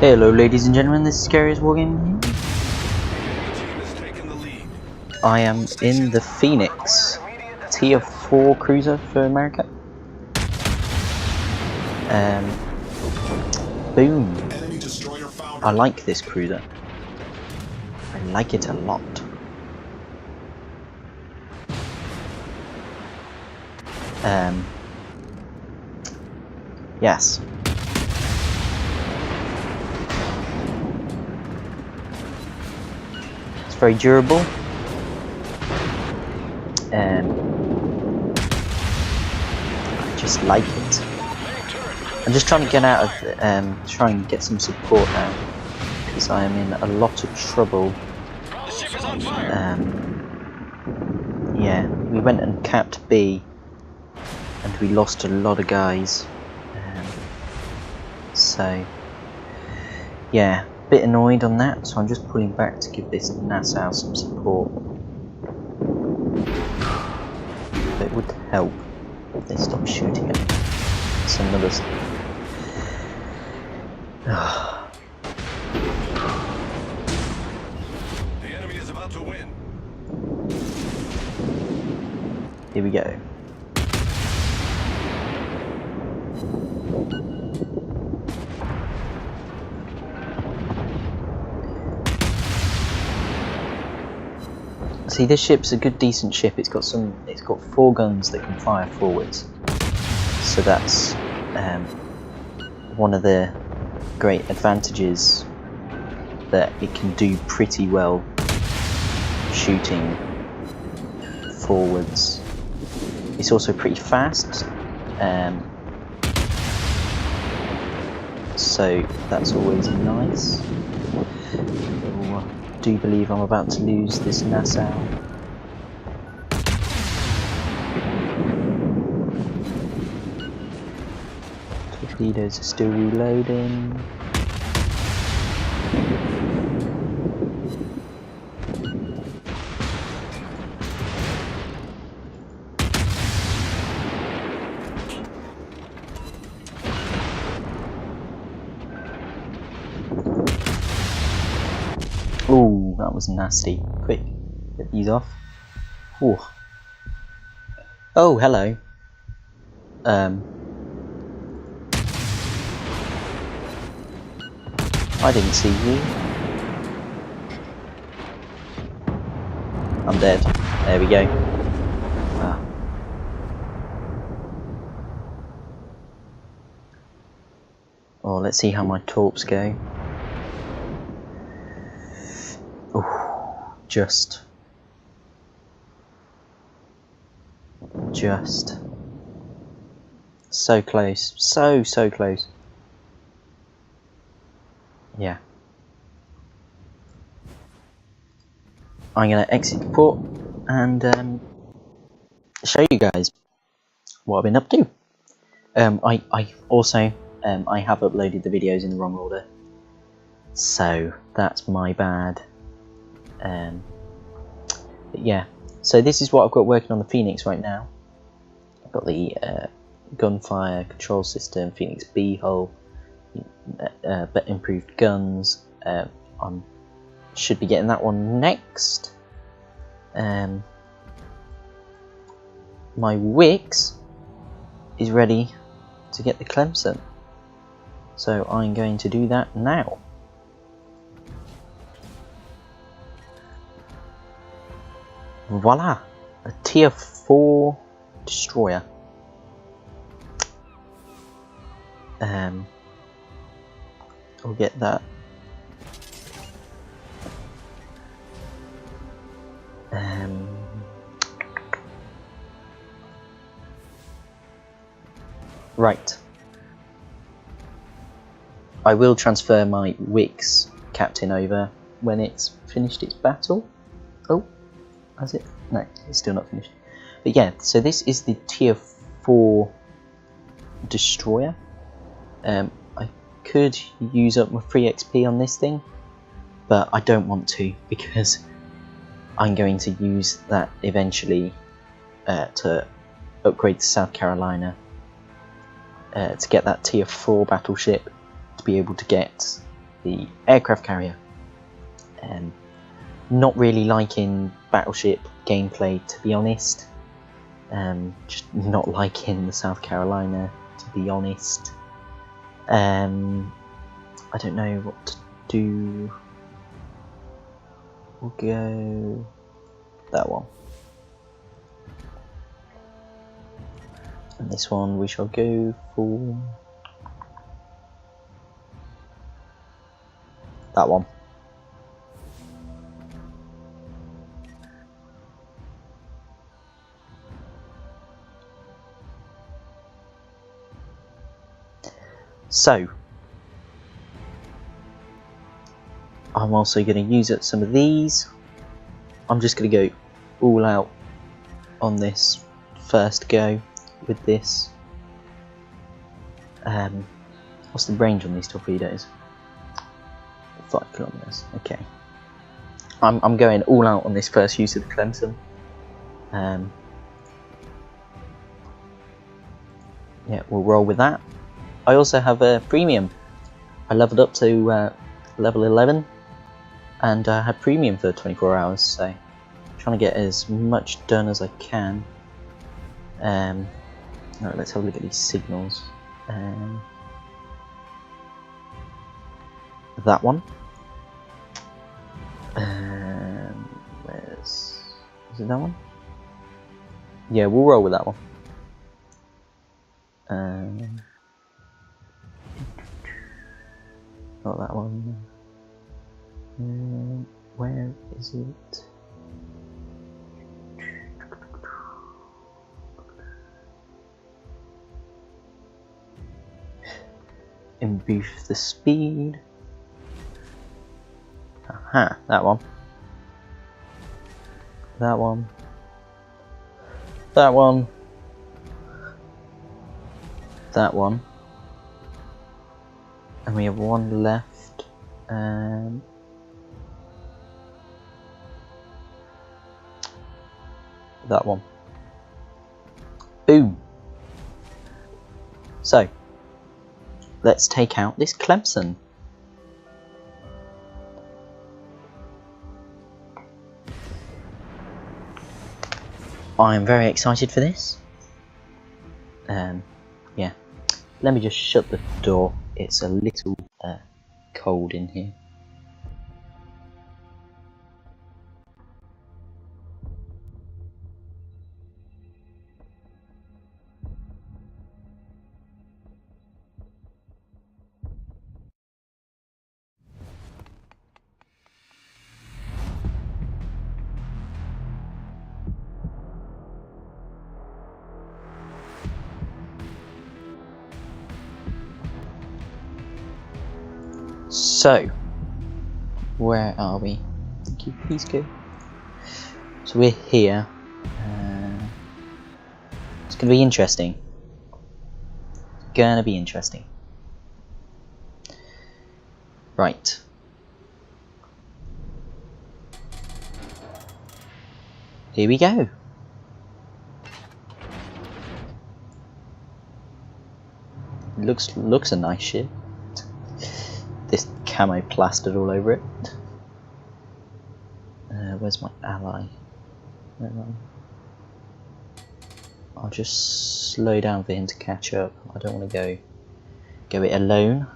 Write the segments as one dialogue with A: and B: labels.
A: Hello ladies and gentlemen, this is Scariest Wargaming here. I am in the Phoenix, tier 4 cruiser for America. Boom. I like this cruiser. I like it a lot. Yes. It's very durable. I just like it. I'm just trying to get out of, try and get some support now, because I am in a lot of trouble. Yeah, we went and capped B, and we lost a lot of guys. So, yeah, a bit annoyed on that, so I'm just pulling back to give this Nassau some support. It would help if they stopped shooting at some others.
B: The enemy is about to win.
A: Here we go. See, this ship's a good, decent ship. It's got 4 guns that can fire forwards. So that's one of the great advantages, that it can do pretty well shooting forwards. It's also pretty fast, so that's always nice. I do believe I'm about to lose this Nassau. Torpedoes are still reloading. Ooh, that was nasty. Quick, get these off. Ooh. Oh, hello. I didn't see you. I'm dead. There we go. Ah. Oh, let's see how my torps go. Oh, just. So close. So close. Yeah. I'm going to exit the port and show you guys what I've been up to. I also I have uploaded the videos in the wrong order, so that's my bad. But yeah, so this is what I've got working on the Phoenix right now. I've got the gunfire control system, Phoenix B hull, improved guns. I should be getting that one next. My Wix is ready to get the Clemson, so I'm going to do that now. Voila, a tier 4 destroyer. I'll get that. Right. I will transfer my Wix captain over when it's finished its battle. Oh, has it? No, it's still not finished. But yeah, so this is the tier 4 destroyer. I could use up my free XP on this thing, but I don't want to, because I'm going to use that eventually to upgrade to South Carolina. to get that tier 4 battleship to be able to get the aircraft carrier. Not really liking battleship gameplay, to be honest. Just not liking the South Carolina, to be honest. I don't know what to do. We'll go that one. And this one we shall go for that one. So I'm also going to use up some of these. I'm just going to go all out on this first go with this. What's the range on these torpedoes? 5 kilometers. Okay. I'm going all out on this first use of the Clemson. Yeah, we'll roll with that. I also have a premium. I leveled up to level 11 and I had premium for 24 hours, so I'm trying to get as much done as I can. Alright, let's have a look at these signals. That one. Is it that one? Yeah, we'll roll with that one. Not that one. Where is it? And boost the speed. Aha, that one. That one. That one. That one. And we have one left. That one. Boom. So, let's take out this Clemson. I am very excited for this. Yeah. Let me just shut the door. It's a little cold in here. So, where are we? Thank you, please go. So we're here. It's going to be interesting. Gonna be interesting. Right. Here we go. Looks a nice ship. This camo plastered all over it. Where's my ally? I'll just slow down for him to catch up. I don't want to go it alone.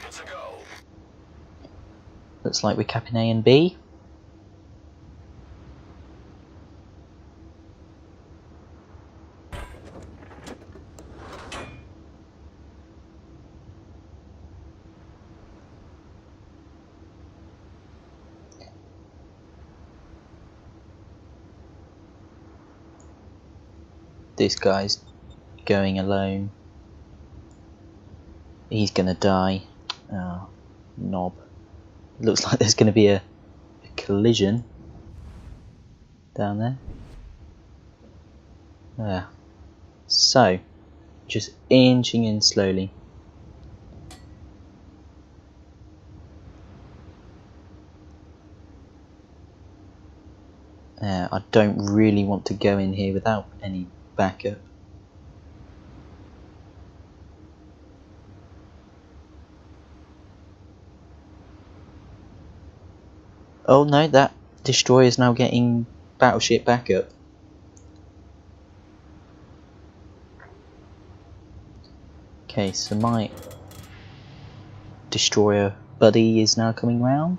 B: It's a go.
A: Looks like we're capping A and B. This guy's going alone. He's gonna die. Oh, knob. Looks like there's gonna be a collision down there. Yeah. So, just inching in slowly. I don't really want to go in here without any backup. Oh no, that destroyer is now getting battleship backup. Okay, so my destroyer buddy is now coming round.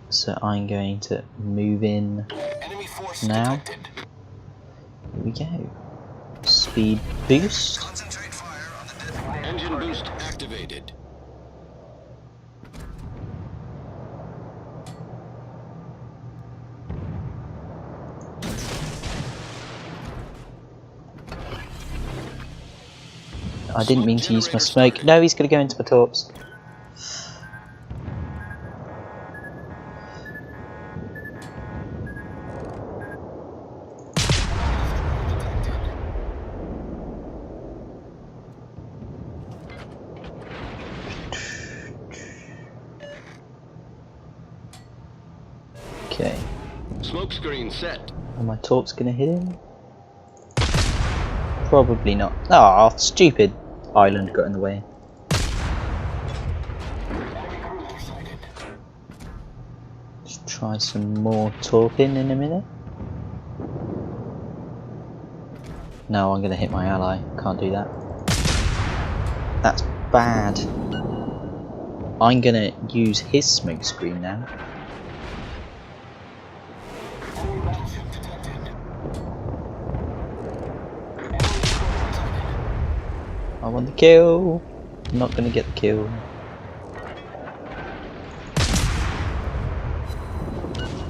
A: So I'm going to move in
B: Enemy force
A: now.
B: detected.
A: Here we go. Speed boost.
B: Concentrate fire on the designated
C: Engine
B: target.
C: boost activated.
A: I didn't mean to use my smoke. No, he's going to go into my torps. Okay.
C: Smoke screen set.
A: Are my torps going to hit him? Probably not. Ah, oh, stupid island got in the way. Let's try some more torping in a minute. No, I'm going to hit my ally. Can't do that. That's bad. I'm going to use his smoke screen now. I want the kill. I'm not going to get the kill.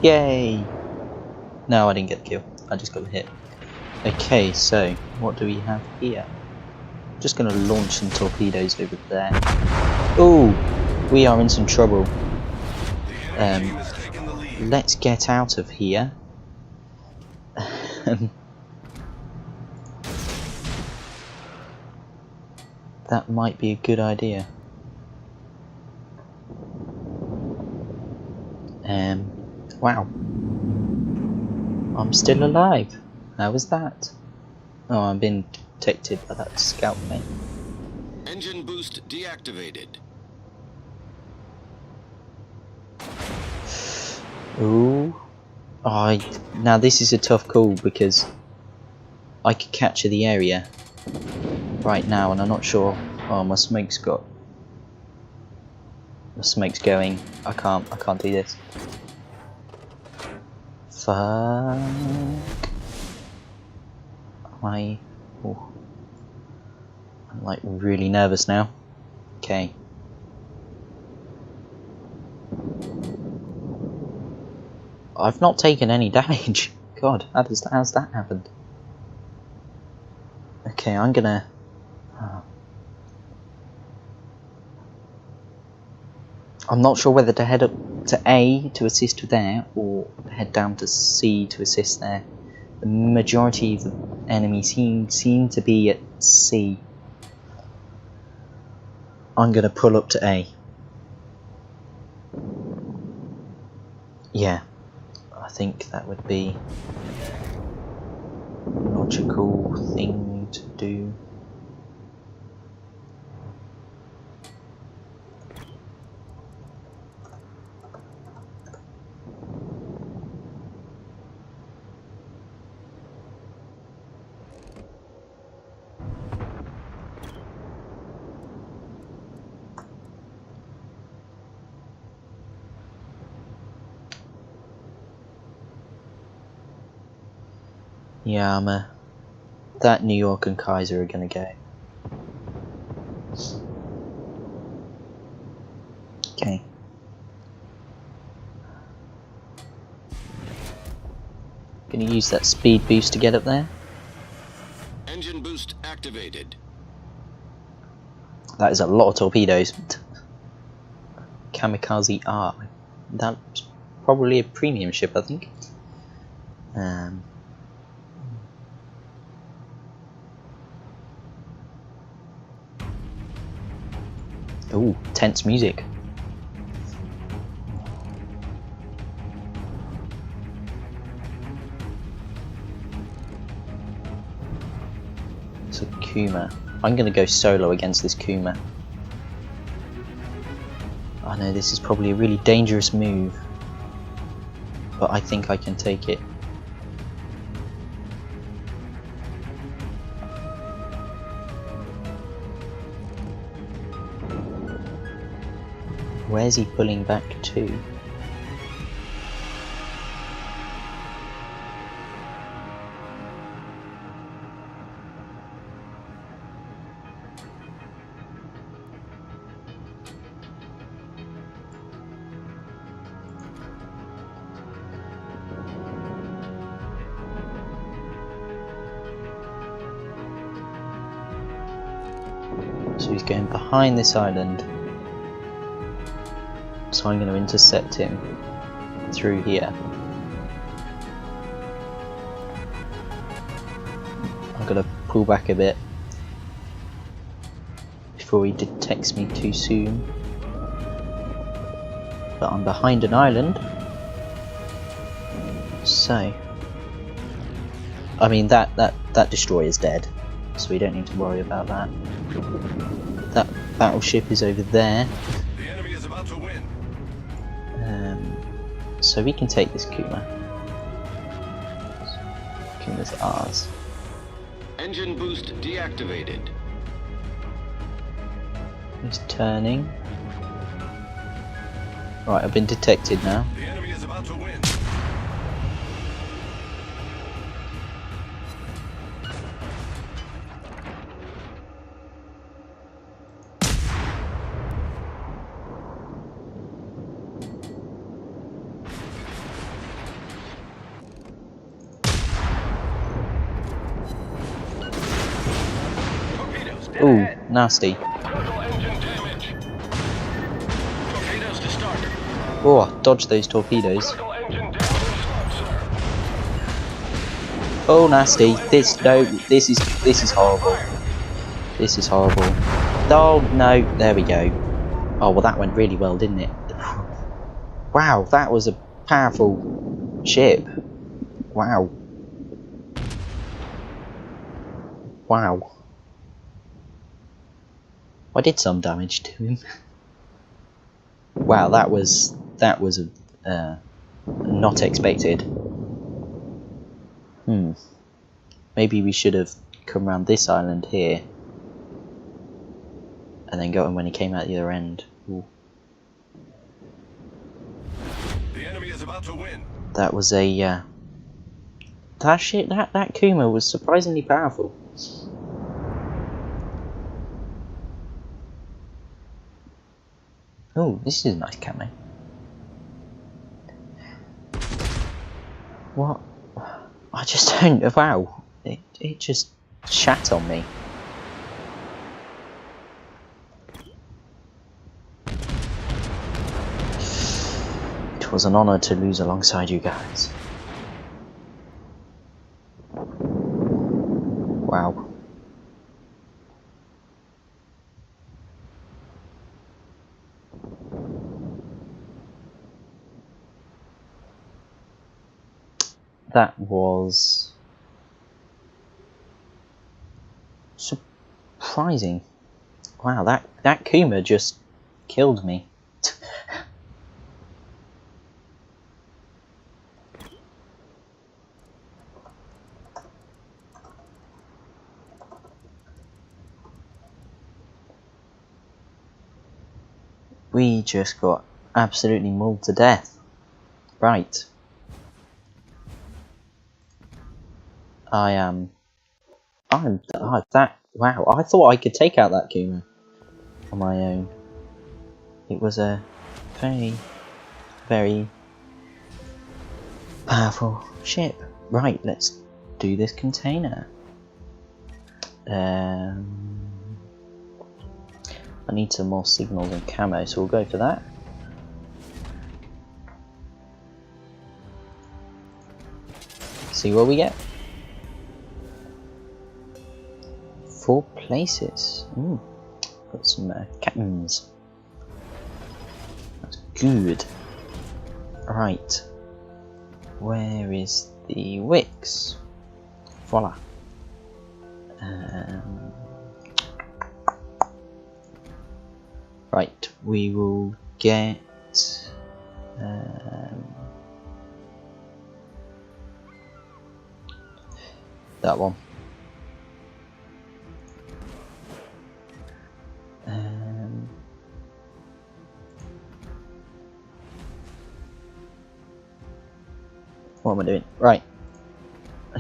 A: Yay! No, I didn't get the kill. I just got the hit. Okay, so what do we have here? Just going to launch some torpedoes over there. Ooh, we are in some trouble.
B: The enemy team has taken the lead.
A: Let's get out of here. That might be a good idea. Wow. I'm still alive. How was that? Oh, I'm being detected by that scout plane.
C: Engine boost deactivated.
A: Ooh. Now this is a tough call because I could capture the area right now and I'm not sure. Oh, my smoke's going. I can't do this. Fuck. I'm like really nervous now. Okay. I've not taken any damage. God, how's that happened? Okay, I'm gonna. I'm not sure whether to head up to A to assist there or head down to C to assist there. The majority of the enemies seem to be at C. I'm gonna pull up to A. Yeah, I think that would be a logical thing to do. Yeah, that New York and Kaiser are gonna go. Okay. Gonna use that speed boost to get up there.
C: Engine boost activated.
A: That is a lot of torpedoes. Kamikaze R. That's probably a premium ship, I think. Ooh, tense music. So Kuma. I'm gonna go solo against this Kuma. I know this is probably a really dangerous move, but I think I can take it. Where's he pulling back to? So he's going behind this island. So I'm going to intercept him through here. I'm going to pull back a bit before he detects me too soon. But I'm behind an island. So, I mean that destroyer's dead, so we don't need to worry about that. That battleship is over there.
B: The enemy is about to win.
A: So we can take this Kuma. Kuma's ours.
C: Engine boost deactivated.
A: He's turning. Right, I've been detected now.
B: The enemy is about to win.
A: Ooh, nasty.
C: Total engine damage. Torpedoes to start.
A: Oh, dodge those torpedoes.
C: Total engine damage to start, sir.
A: Oh, nasty. This is horrible. This is horrible. Oh no, there we go. Oh well, that went really well, didn't it? Wow, that was a powerful ship. Wow. Wow. I did some damage to him. Wow, that was not expected. Maybe we should have come around this island here and then got him when he came out the other end. Ooh.
B: The enemy is about to win.
A: That was a that Kuma was surprisingly powerful. Oh, this is a nice camo. What? I just don't. Wow, it just shat on me. It was an honour to lose alongside you guys. Wow. That was surprising. Wow, that Kuma just killed me. We just got absolutely mauled to death. Right. I'm that. Wow, I thought I could take out that Kuma on my own. It was a very, very powerful ship. Right, let's do this container. I need some more signals and camo, so we'll go for that. See what we get. 4 places. Ooh, got some captains. That's good. Right. Where is the wicks? Voila. Right, we will get that one. What am I doing? Right.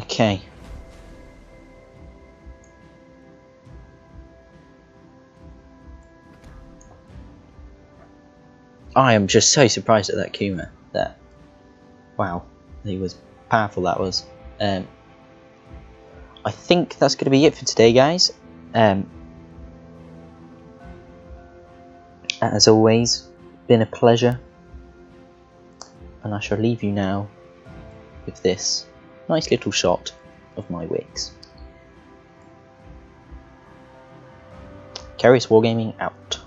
A: Okay. I am just so surprised at that Kuma. That, wow, he was powerful. That was. I think that's going to be it for today, guys. As always, been a pleasure, and I shall leave you now with this nice little shot of my wicks. Curious Wargaming out.